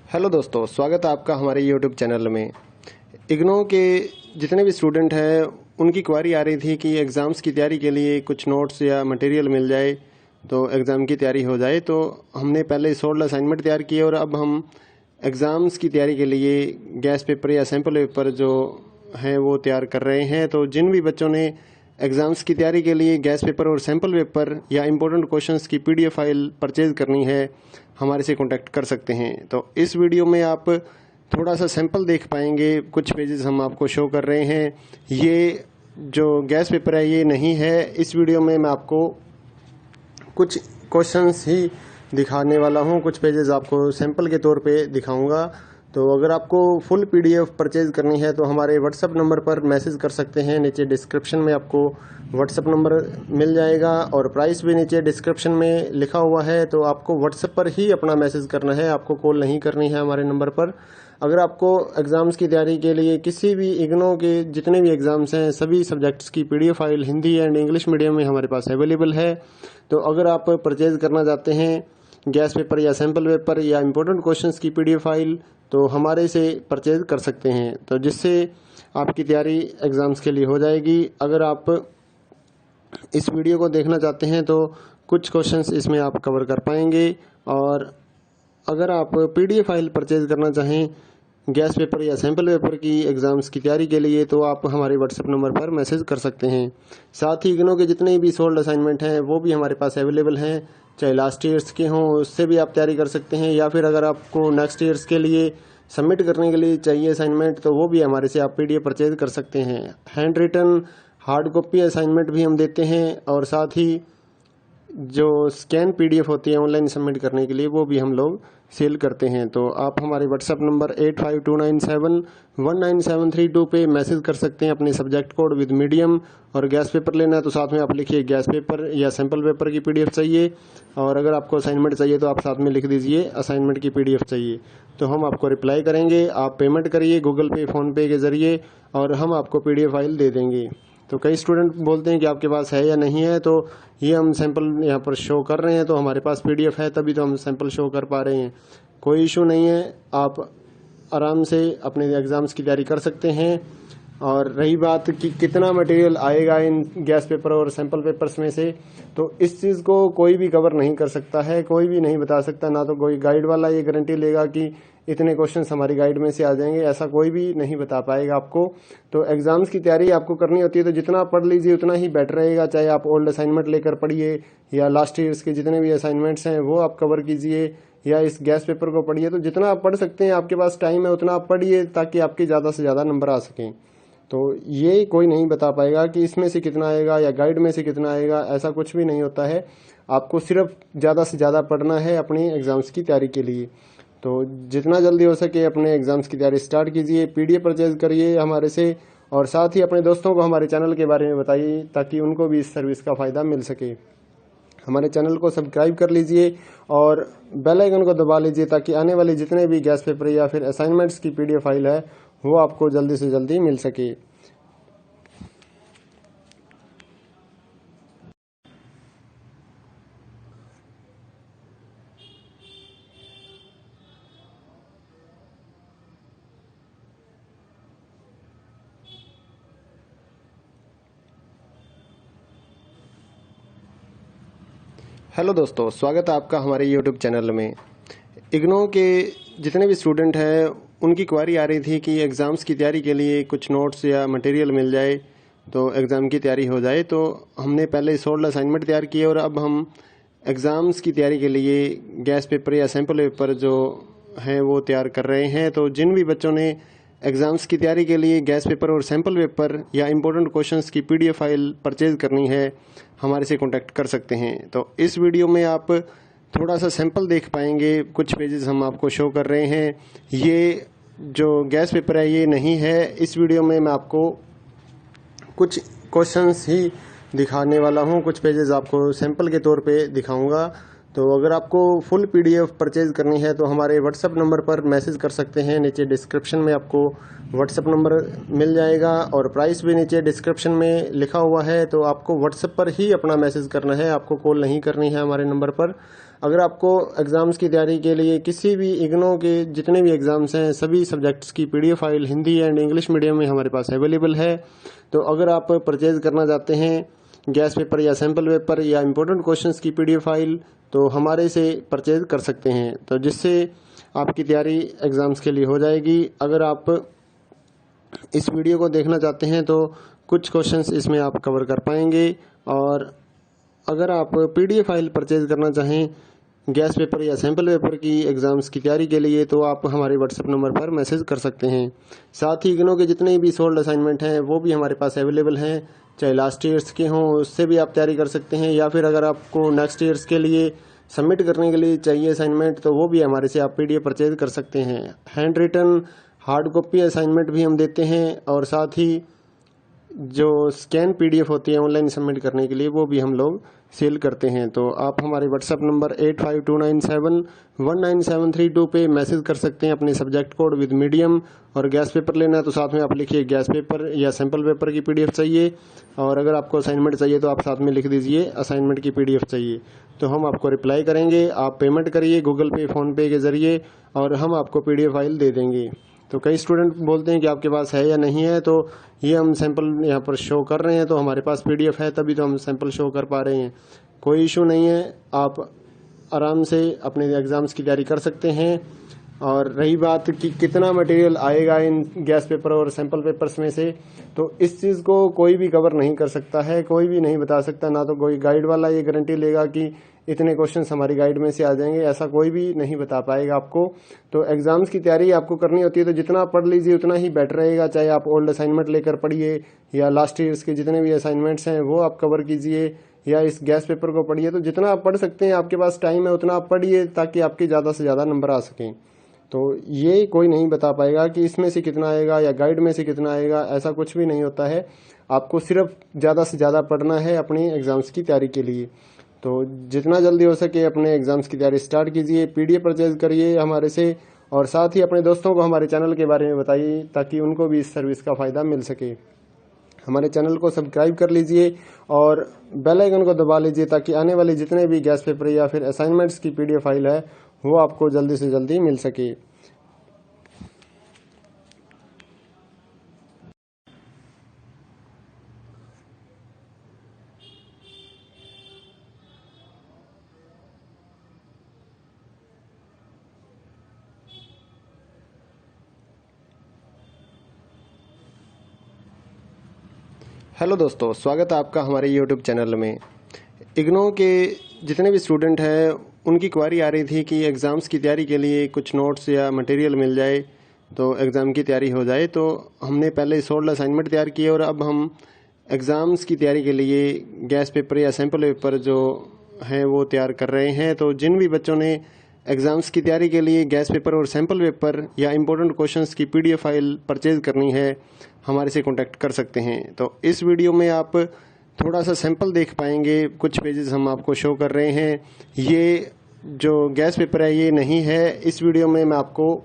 Hello दोस्तों, स्वागत है आपका हमारे यूट्यूब चैनल में। इग्नो के जितने भी स्टूडेंट हैं उनकी क्वारी आ रही थी कि एग्ज़ाम्स की तैयारी के लिए कुछ नोट्स या मटेरियल मिल जाए तो एग्ज़ाम की तैयारी हो जाए। तो हमने पहले 16 असाइनमेंट तैयार किए और अब हम एग्ज़ाम्स की तैयारी के लिए गैस पेपर या सैम्पल पेपर जो हैं वो तैयार कर रहे हैं। तो जिन भी बच्चों ने एग्ज़ाम्स की तैयारी के लिए गैस पेपर और सैम्पल पेपर या इम्पोर्टेंट क्वेश्चंस की पीडीएफ फाइल परचेज़ करनी है, हमारे से कांटेक्ट कर सकते हैं। तो इस वीडियो में आप थोड़ा सा सैंपल देख पाएंगे, कुछ पेजेस हम आपको शो कर रहे हैं। ये जो गैस पेपर है ये नहीं है। इस वीडियो में मैं आपको कुछ क्वेश्चंस ही दिखाने वाला हूँ, कुछ पेजेस आपको सैंपल के तौर पे दिखाऊंगा। तो अगर आपको फुल पीडीएफ परचेज करनी है तो हमारे व्हाट्सएप नंबर पर मैसेज कर सकते हैं। नीचे डिस्क्रिप्शन में आपको व्हाट्सएप नंबर मिल जाएगा और प्राइस भी नीचे डिस्क्रिप्शन में लिखा हुआ है। तो आपको व्हाट्सएप पर ही अपना मैसेज करना है, आपको कॉल नहीं करनी है हमारे नंबर पर। अगर आपको एग्ज़ाम्स की तैयारी के लिए किसी भी इग्नो के जितने भी एग्ज़ाम्स हैं सभी सब्जेक्ट्स की PDF file Hindi and English medium में हमारे पास अवेलेबल है। तो अगर आप परचेज़ करना चाहते हैं गैस पेपर या सैम्पल पेपर या इम्पोर्टेंट क्वेश्चंस की पीडीएफ फाइल तो हमारे से परचेज कर सकते हैं, तो जिससे आपकी तैयारी एग्ज़ाम्स के लिए हो जाएगी। अगर आप इस वीडियो को देखना चाहते हैं तो कुछ क्वेश्चंस इसमें आप कवर कर पाएंगे। और अगर आप पीडीएफ फाइल परचेज करना चाहें गैस पेपर या सैम्पल पेपर की एग्ज़ाम्स की तैयारी के लिए तो आप हमारे व्हाट्सएप नंबर पर मैसेज कर सकते हैं। साथ ही इग्नो के जितने भी सोल्ड असाइनमेंट हैं वो भी हमारे पास अवेलेबल हैं, चाहे लास्ट ईयर्स के हों उससे भी आप तैयारी कर सकते हैं, या फिर अगर आपको नेक्स्ट ईयर्स के लिए सबमिट करने के लिए चाहिए असाइनमेंट तो वो भी हमारे से आप पीडीएफ परचेज कर सकते हैं। Handwritten hard copy assignment भी हम देते हैं और साथ ही जो स्कैन पीडीएफ होती है ऑनलाइन सबमिट करने के लिए वो भी हम लोग सेल करते हैं। तो आप हमारे व्हाट्सएप नंबर 8529719732 पे मैसेज कर सकते हैं अपने सब्जेक्ट कोड विद मीडियम। और गैस पेपर लेना है तो साथ में आप लिखिए गैस पेपर या सैम्पल पेपर की पीडीएफ चाहिए, और अगर आपको असाइनमेंट चाहिए तो आप साथ में लिख दीजिए असाइनमेंट की पीडीएफ चाहिए, तो हम आपको रिप्लाई करेंगे। आप पेमेंट करिए गूगल पे फ़ोनपे के ज़रिए और हम आपको पीडीएफ फाइल दे देंगे। तो कई स्टूडेंट बोलते हैं कि आपके पास है या नहीं है, तो ये हम सैंपल यहाँ पर शो कर रहे हैं, तो हमारे पास पीडीएफ है तभी तो हम सैंपल शो कर पा रहे हैं। कोई इशू नहीं है, आप आराम से अपने एग्ज़ाम्स की तैयारी कर सकते हैं। और रही बात कि कितना मटेरियल आएगा इन गैस पेपर और सैंपल पेपर्स में से, तो इस चीज़ को कोई भी कवर नहीं कर सकता है, कोई भी नहीं बता सकता। ना तो कोई गाइड वाला ये गारंटी लेगा कि इतने क्वेश्चंस हमारी गाइड में से आ जाएंगे, ऐसा कोई भी नहीं बता पाएगा आपको। तो एग्ज़ाम्स की तैयारी आपको करनी होती है तो जितना पढ़ लीजिए उतना ही बेटर रहेगा, चाहे आप ओल्ड असाइनमेंट लेकर पढ़िए या लास्ट ईयर्स के जितने भी असाइनमेंट्स हैं वो आप कवर कीजिए, या इस गैस पेपर को पढ़िए। तो जितना आप पढ़ सकते हैं, आपके पास टाइम है उतना आप पढ़िए ताकि आपके ज़्यादा से ज़्यादा नंबर आ सकें। तो ये कोई नहीं बता पाएगा कि इसमें से कितना आएगा या गाइड में से कितना आएगा, ऐसा कुछ भी नहीं होता है। आपको सिर्फ ज़्यादा से ज़्यादा पढ़ना है अपनी एग्ज़ाम्स की तैयारी के लिए। तो जितना जल्दी हो सके अपने एग्ज़ाम्स की तैयारी स्टार्ट कीजिए, पीडीएफ परचेज करिए हमारे से, और साथ ही अपने दोस्तों को हमारे चैनल के बारे में बताइए ताकि उनको भी इस सर्विस का फ़ायदा मिल सके। हमारे चैनल को सब्सक्राइब कर लीजिए और बेल आइकन को दबा लीजिए ताकि आने वाले जितने भी गैस पेपर या फिर असाइनमेंट्स की पीडीएफ फाइल है वो आपको जल्दी से जल्दी मिल सके। हेलो दोस्तों, स्वागत है आपका हमारे यूट्यूब चैनल में। इग्नो के जितने भी स्टूडेंट हैं उनकी क्वारी आ रही थी कि एग्ज़ाम्स की तैयारी के लिए कुछ नोट्स या मटेरियल मिल जाए तो एग्ज़ाम की तैयारी हो जाए। तो हमने पहले 16 असाइनमेंट तैयार किए और अब हम एग्ज़ाम्स की तैयारी के लिए गैस पेपर या सैम्पल पेपर जो हैं वो तैयार कर रहे हैं। तो जिन भी बच्चों ने एग्ज़ाम्स की तैयारी के लिए गैस पेपर और सैम्पल पेपर या इम्पोर्टेंट क्वेश्चंस की पीडीएफ फाइल परचेज़ करनी है, हमारे से कांटेक्ट कर सकते हैं। तो इस वीडियो में आप थोड़ा सा सैंपल देख पाएंगे, कुछ पेजेस हम आपको शो कर रहे हैं। ये जो गैस पेपर है ये नहीं है। इस वीडियो में मैं आपको कुछ क्वेश्चंस ही दिखाने वाला हूँ, कुछ पेजेस आपको सैंपल के तौर पे दिखाऊंगा। तो अगर आपको फुल पीडीएफ परचेज़ करनी है तो हमारे व्हाट्सएप नंबर पर मैसेज कर सकते हैं। नीचे डिस्क्रिप्शन में आपको व्हाट्सएप नंबर मिल जाएगा और प्राइस भी नीचे डिस्क्रिप्शन में लिखा हुआ है। तो आपको व्हाट्सएप पर ही अपना मैसेज करना है, आपको कॉल नहीं करनी है हमारे नंबर पर। अगर आपको एग्ज़ाम्स की तैयारी के लिए किसी भी इग्नो के जितने भी एग्ज़ाम्स हैं सभी सब्जेक्ट्स की PDF file Hindi and English medium में हमारे पास अवेलेबल है। तो अगर आप परचेज़ करना चाहते हैं गैस पेपर या सैम्पल पेपर या इम्पोर्टेंट क्वेश्चंस की पीडीएफ फाइल तो हमारे से परचेज़ कर सकते हैं, तो जिससे आपकी तैयारी एग्ज़ाम्स के लिए हो जाएगी। अगर आप इस वीडियो को देखना चाहते हैं तो कुछ क्वेश्चंस इसमें आप कवर कर पाएंगे। और अगर आप पीडीएफ फाइल परचेज़ करना चाहें गैस पेपर या सैम्पल पेपर की एग्ज़ाम्स की तैयारी के लिए तो आप हमारे व्हाट्सएप नंबर पर मैसेज कर सकते हैं। साथ ही इग्नो के जितने भी सोल्ड असाइनमेंट हैं वो भी हमारे पास अवेलेबल हैं, चाहे लास्ट ईयर्स के हों उससे भी आप तैयारी कर सकते हैं, या फिर अगर आपको नेक्स्ट ईयर्स के लिए सबमिट करने के लिए चाहिए असाइनमेंट तो वो भी हमारे से आप पीडीएफ परचेज कर सकते हैं। Handwritten hard copy assignment भी हम देते हैं और साथ ही जो स्कैन पीडीएफ होती है ऑनलाइन सबमिट करने के लिए वो भी हम लोग सेल करते हैं। तो आप हमारे व्हाट्सएप नंबर 8529719732 पे मैसेज कर सकते हैं अपने सब्जेक्ट कोड विद मीडियम। और गैस पेपर लेना है तो साथ में आप लिखिए गैस पेपर या सैम्पल पेपर की पीडीएफ चाहिए, और अगर आपको असाइनमेंट चाहिए तो आप साथ में लिख दीजिए असाइनमेंट की पीडीएफ चाहिए, तो हम आपको रिप्लाई करेंगे। आप पेमेंट करिए गूगल पे फ़ोनपे के ज़रिए और हम आपको पीडीएफ फाइल दे देंगे। तो कई स्टूडेंट बोलते हैं कि आपके पास है या नहीं है, तो ये हम सैंपल यहाँ पर शो कर रहे हैं, तो हमारे पास पीडीएफ है तभी तो हम सैंपल शो कर पा रहे हैं। कोई इशू नहीं है, आप आराम से अपने एग्ज़ाम्स की तैयारी कर सकते हैं। और रही बात कि कितना मटेरियल आएगा इन गैस पेपर और सैंपल पेपर्स में से, तो इस चीज़ को कोई भी कवर नहीं कर सकता है, कोई भी नहीं बता सकता। ना तो कोई गाइड वाला ये गारंटी लेगा कि इतने क्वेश्चंस हमारी गाइड में से आ जाएंगे, ऐसा कोई भी नहीं बता पाएगा आपको। तो एग्ज़ाम्स की तैयारी आपको करनी होती है तो जितना पढ़ लीजिए उतना ही बेटर रहेगा। चाहे आप ओल्ड असाइनमेंट लेकर पढ़िए या लास्ट ईयर्स के जितने भी असाइनमेंट्स हैं वो आप कवर कीजिए, या इस गैस पेपर को पढ़िए। तो जितना आप पढ़ सकते हैं, आपके पास टाइम है उतना आप पढ़िए ताकि आपके ज़्यादा से ज़्यादा नंबर आ सकें। तो ये कोई नहीं बता पाएगा कि इसमें से कितना आएगा या गाइड में से कितना आएगा, ऐसा कुछ भी नहीं होता है। आपको सिर्फ ज़्यादा से ज़्यादा पढ़ना है अपनी एग्ज़ाम्स की तैयारी के लिए। तो जितना जल्दी हो सके अपने एग्ज़ाम्स की तैयारी स्टार्ट कीजिए, पीडीएफ परचेज करिए हमारे से, और साथ ही अपने दोस्तों को हमारे चैनल के बारे में बताइए ताकि उनको भी इस सर्विस का फ़ायदा मिल सके। हमारे चैनल को सब्सक्राइब कर लीजिए और बेल आइकन को दबा लीजिए ताकि आने वाले जितने भी गैस पेपर या फिर असाइनमेंट्स की पीडीएफ फाइल है वो आपको जल्दी से जल्दी मिल सके। हेलो दोस्तों, स्वागत है आपका हमारे यूट्यूब चैनल में। इग्नो के जितने भी स्टूडेंट हैं उनकी क्वारी आ रही थी कि एग्ज़ाम्स की तैयारी के लिए कुछ नोट्स या मटेरियल मिल जाए तो एग्ज़ाम की तैयारी हो जाए। तो हमने पहले सोल्ड असाइनमेंट तैयार किए और अब हम एग्ज़ाम्स की तैयारी के लिए गैस पेपर या सैम्पल पेपर जो हैं वो तैयार कर रहे हैं। तो जिन भी बच्चों ने एग्ज़ाम्स की तैयारी के लिए गैस पेपर और सैम्पल पेपर या इम्पोर्टेंट क्वेश्चंस की पीडीएफ फाइल परचेज़ करनी है हमारे से कांटेक्ट कर सकते हैं। तो इस वीडियो में आप थोड़ा सा सैंपल देख पाएंगे, कुछ पेजेस हम आपको शो कर रहे हैं। ये जो गैस पेपर है ये नहीं है, इस वीडियो में मैं आपको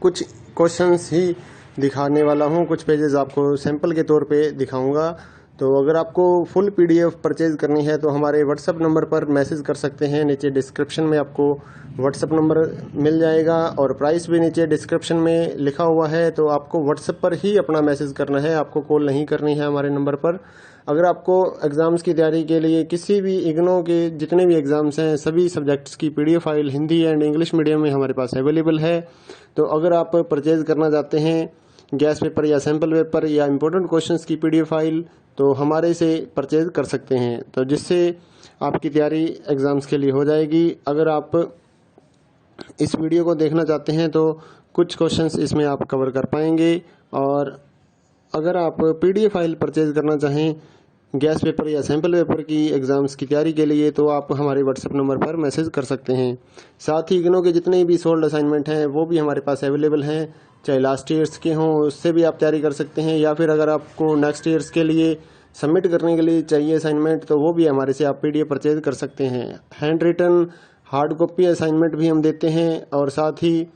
कुछ क्वेश्चंस ही दिखाने वाला हूँ, कुछ पेजेस आपको सैंपल के तौर पे दिखाऊंगा। तो अगर आपको फुल पीडीएफ परचेज करनी है तो हमारे व्हाट्सएप नंबर पर मैसेज कर सकते हैं। नीचे डिस्क्रिप्शन में आपको व्हाट्सएप नंबर मिल जाएगा और प्राइस भी नीचे डिस्क्रिप्शन में लिखा हुआ है। तो आपको व्हाट्सएप पर ही अपना मैसेज करना है, आपको कॉल नहीं करनी है हमारे नंबर पर। अगर आपको एग्ज़ाम्स की तैयारी के लिए किसी भी इग्नो के जितने भी एग्ज़ाम्स हैं सभी सब्जेक्ट्स की PDF file Hindi and English medium में हमारे पास अवेलेबल है। तो अगर आप परचेज़ करना चाहते हैं गैस पेपर या सैम्पल पेपर या इम्पोर्टेंट क्वेश्चंस की पीडीएफ फाइल तो हमारे से परचेज़ कर सकते हैं, तो जिससे आपकी तैयारी एग्ज़ाम्स के लिए हो जाएगी। अगर आप इस वीडियो को देखना चाहते हैं तो कुछ क्वेश्चंस इसमें आप कवर कर पाएंगे। और अगर आप पीडीएफ फाइल परचेज़ करना चाहें गैस पेपर या सैम्पल पेपर की एग्ज़ाम्स की तैयारी के लिए तो आप हमारे व्हाट्सएप नंबर पर मैसेज कर सकते हैं। साथ ही इग्नो के जितने भी सोल्ड असाइनमेंट हैं वो भी हमारे पास अवेलेबल हैं, चाहे लास्ट ईयर्स के हों उससे भी आप तैयारी कर सकते हैं, या फिर अगर आपको नेक्स्ट ईयर्स के लिए सबमिट करने के लिए चाहिए असाइनमेंट, तो वो भी हमारे से आप PDF परचेज कर सकते हैं। Handwritten hard copy assignment भी हम देते हैं और साथ ही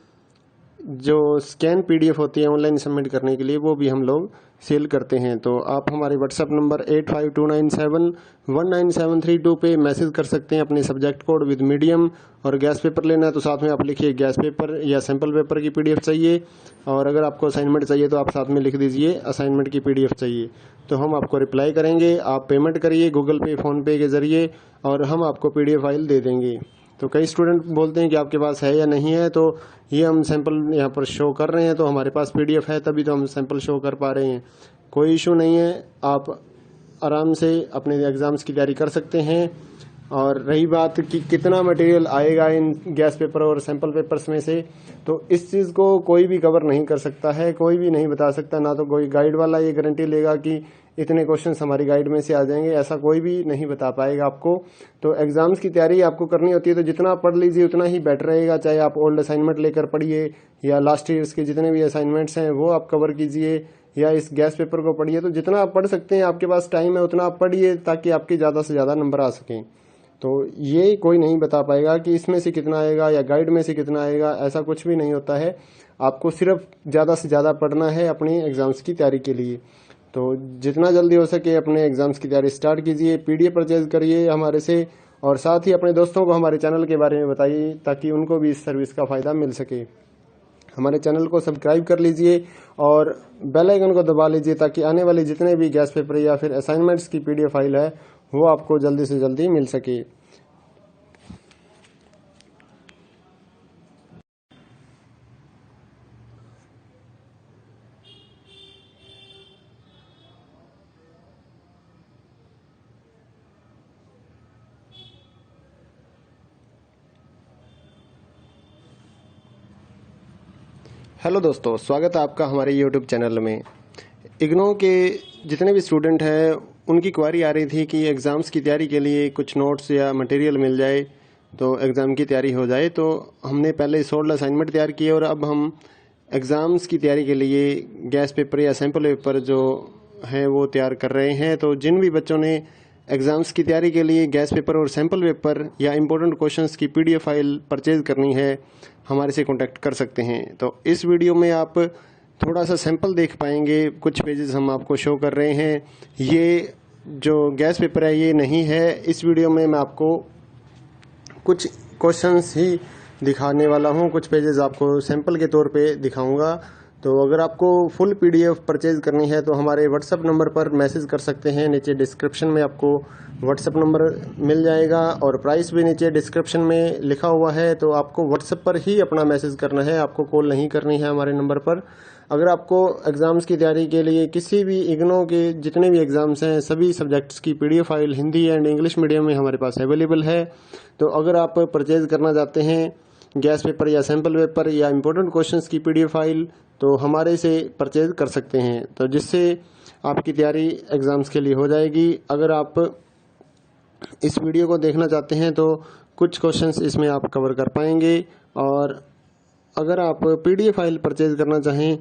जो स्कैन PDF होती है ऑनलाइन सबमिट करने के लिए, वो भी हम लोग सेल करते हैं। तो आप हमारे व्हाट्सएप नंबर 8529719732 पे मैसेज कर सकते हैं अपने सब्जेक्ट कोड विद मीडियम। और गैस पेपर लेना है तो साथ में आप लिखिए गैस पेपर या सैम्पल पेपर की PDF चाहिए, और अगर आपको असाइनमेंट चाहिए तो आप साथ में लिख दीजिए असाइनमेंट की PDF चाहिए, तो हम आपको रिप्लाई करेंगे। आप पेमेंट करिए गूगल पे, फ़ोनपे के ज़रिए, और हम आपको PDF फाइल दे देंगे। तो कई स्टूडेंट बोलते हैं कि आपके पास है या नहीं है, तो ये हम सैंपल यहाँ पर शो कर रहे हैं, तो हमारे पास PDF है तभी तो हम सैंपल शो कर पा रहे हैं। कोई इशू नहीं है, आप आराम से अपने एग्ज़ाम्स की तैयारी कर सकते हैं। और रही बात कि कितना मटेरियल आएगा इन गैस पेपर और सैंपल पेपर्स में से, तो इस चीज़ को कोई भी कवर नहीं कर सकता है, कोई भी नहीं बता सकता। ना तो कोई गाइड वाला ये गारंटी लेगा कि इतने क्वेश्चंस हमारी गाइड में से आ जाएंगे, ऐसा कोई भी नहीं बता पाएगा आपको। तो एग्जाम्स की तैयारी आपको करनी होती है तो जितना पढ़ लीजिए उतना ही बेटर रहेगा। चाहे आप ओल्ड असाइनमेंट लेकर पढ़िए या लास्ट ईयर्स के जितने भी असाइनमेंट्स हैं वो आप कवर कीजिए, या इस गैस पेपर को पढ़िए। तो जितना आप पढ़ सकते हैं, आपके पास टाइम है उतना आप पढ़िए, ताकि आपके ज़्यादा से ज़्यादा नंबर आ सकें। तो ये कोई नहीं बता पाएगा कि इसमें से कितना आएगा या गाइड में से कितना आएगा, ऐसा कुछ भी नहीं होता है। आपको सिर्फ ज़्यादा से ज़्यादा पढ़ना है अपनी एग्ज़ाम्स की तैयारी के लिए। तो जितना जल्दी हो सके अपने एग्ज़ाम्स की तैयारी स्टार्ट कीजिए, PDF परचेज करिए हमारे से, और साथ ही अपने दोस्तों को हमारे चैनल के बारे में बताइए ताकि उनको भी इस सर्विस का फ़ायदा मिल सके। हमारे चैनल को सब्सक्राइब कर लीजिए और बेल आइकन को दबा लीजिए ताकि आने वाले जितने भी गैस पेपर या फिर असाइनमेंट्स की PDF फाइल है वो आपको जल्दी से जल्दी मिल सके। हेलो दोस्तों, स्वागत है आपका हमारे YouTube चैनल में। इग्नो के जितने भी स्टूडेंट हैं उनकी क्वारी आ रही थी कि एग्ज़ाम्स की तैयारी के लिए कुछ नोट्स या मटेरियल मिल जाए तो एग्ज़ाम की तैयारी हो जाए। तो हमने पहले 16 असाइनमेंट तैयार किए और अब हम एग्ज़ाम्स की तैयारी के लिए गैस पेपर या सैम्पल पेपर जो है वो तैयार कर रहे हैं। तो जिन भी बच्चों ने एग्ज़ाम्स की तैयारी के लिए गैस पेपर और सैम्पल पेपर या इम्पोर्टेंट क्वेश्चंस की PDF फाइल परचेज़ करनी है, हमारे से कांटेक्ट कर सकते हैं। तो इस वीडियो में आप थोड़ा सा सैंपल देख पाएंगे, कुछ पेजेस हम आपको शो कर रहे हैं। ये जो गैस पेपर है ये नहीं है। इस वीडियो में मैं आपको कुछ क्वेश्चंस ही दिखाने वाला हूँ, कुछ पेजेस आपको सैंपल के तौर पे दिखाऊंगा। तो अगर आपको फुल PDF परचेज करनी है तो हमारे व्हाट्सएप नंबर पर मैसेज कर सकते हैं। नीचे डिस्क्रिप्शन में आपको व्हाट्सएप नंबर मिल जाएगा और प्राइस भी नीचे डिस्क्रिप्शन में लिखा हुआ है। तो आपको व्हाट्सएप पर ही अपना मैसेज करना है, आपको कॉल नहीं करनी है हमारे नंबर पर। अगर आपको एग्ज़ाम्स की तैयारी के लिए किसी भी इग्नो के जितने भी एग्ज़ाम्स हैं सभी सब्जेक्ट्स की PDF file Hindi and English medium में हमारे पास अवेलेबल है। तो अगर आप परचेज़ करना चाहते हैं गैस पेपर या सैम्पल पेपर या इम्पोर्टेंट क्वेश्चंस की PDF फाइल तो हमारे से परचेज कर सकते हैं, तो जिससे आपकी तैयारी एग्ज़ाम्स के लिए हो जाएगी। अगर आप इस वीडियो को देखना चाहते हैं तो कुछ क्वेश्चंस इसमें आप कवर कर पाएंगे। और अगर आप PDF फाइल परचेज करना चाहें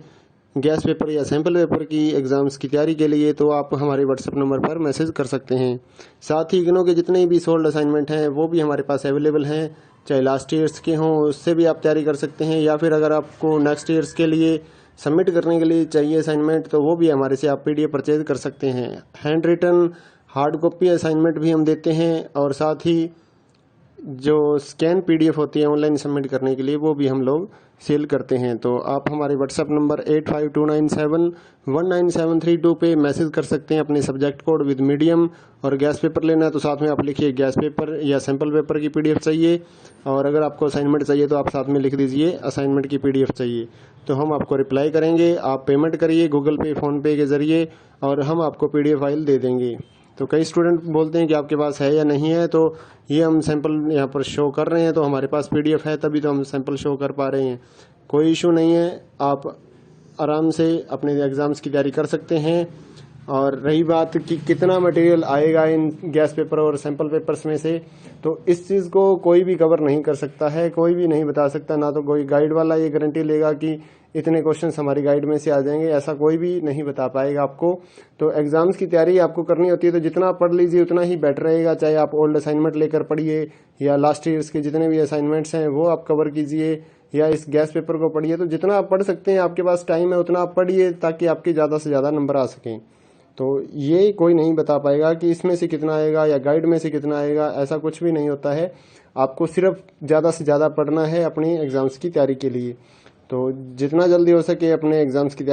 गैस पेपर या सैम्पल पेपर की एग्ज़ाम्स की तैयारी के लिए तो आप हमारे व्हाट्सएप नंबर पर मैसेज कर सकते हैं। साथ ही इग्नो के जितने भी सोल्ड असाइनमेंट हैं वो भी हमारे पास अवेलेबल हैं, चाहे लास्ट ईयर्स के हों उससे भी आप तैयारी कर सकते हैं, या फिर अगर आपको नेक्स्ट ईयर्स के लिए सबमिट करने के लिए चाहिए असाइनमेंट तो वो भी हमारे से आप PDF परचेज कर सकते हैं। Handwritten hard copy assignment भी हम देते हैं और साथ ही जो स्कैन PDF होती है ऑनलाइन सबमिट करने के लिए वो भी हम लोग सेल करते हैं। तो आप हमारे व्हाट्सएप नंबर 8529719732 पे मैसेज कर सकते हैं अपने सब्जेक्ट कोड विद मीडियम। और गैस पेपर लेना है तो साथ में आप लिखिए गैस पेपर या सैम्पल पेपर की PDF चाहिए, और अगर आपको असाइनमेंट चाहिए तो आप साथ में लिख दीजिए असाइनमेंट की PDF चाहिए, तो हम आपको रिप्लाई करेंगे। आप पेमेंट करिए गूगल पे, फ़ोनपे के ज़रिए, और हम आपको PDF फाइल दे देंगे। तो कई स्टूडेंट बोलते हैं कि आपके पास है या नहीं है, तो ये हम सैंपल यहाँ पर शो कर रहे हैं, तो हमारे पास PDF है तभी तो हम सैंपल शो कर पा रहे हैं। कोई इशू नहीं है, आप आराम से अपने एग्ज़ाम्स की तैयारी कर सकते हैं। और रही बात कि कितना मटेरियल आएगा इन गैस पेपर और सैंपल पेपर्स में से, तो इस चीज़ को कोई भी कवर नहीं कर सकता है, कोई भी नहीं बता सकता। ना तो कोई गाइड वाला ये गारंटी लेगा कि इतने क्वेश्चंस हमारी गाइड में से आ जाएंगे, ऐसा कोई भी नहीं बता पाएगा आपको। तो एग्जाम्स की तैयारी आपको करनी होती है तो जितना आप पढ़ लीजिए उतना ही बेटर रहेगा। चाहे आप ओल्ड असाइनमेंट लेकर पढ़िए या लास्ट ईयर्स के जितने भी असाइनमेंट्स हैं वो आप कवर कीजिए या इस गैस पेपर को पढ़िए। तो जितना आप पढ़ सकते हैं, आपके पास टाइम है उतना आप पढ़िए ताकि आपके ज़्यादा से ज़्यादा नंबर आ सकें। तो ये कोई नहीं बता पाएगा कि इसमें से कितना आएगा या गाइड में से कितना आएगा, ऐसा कुछ भी नहीं होता है। आपको सिर्फ ज़्यादा से ज़्यादा पढ़ना है अपनी एग्ज़ाम्स की तैयारी के लिए। तो जितना जल्दी हो सके अपने एग्ज़ाम्स की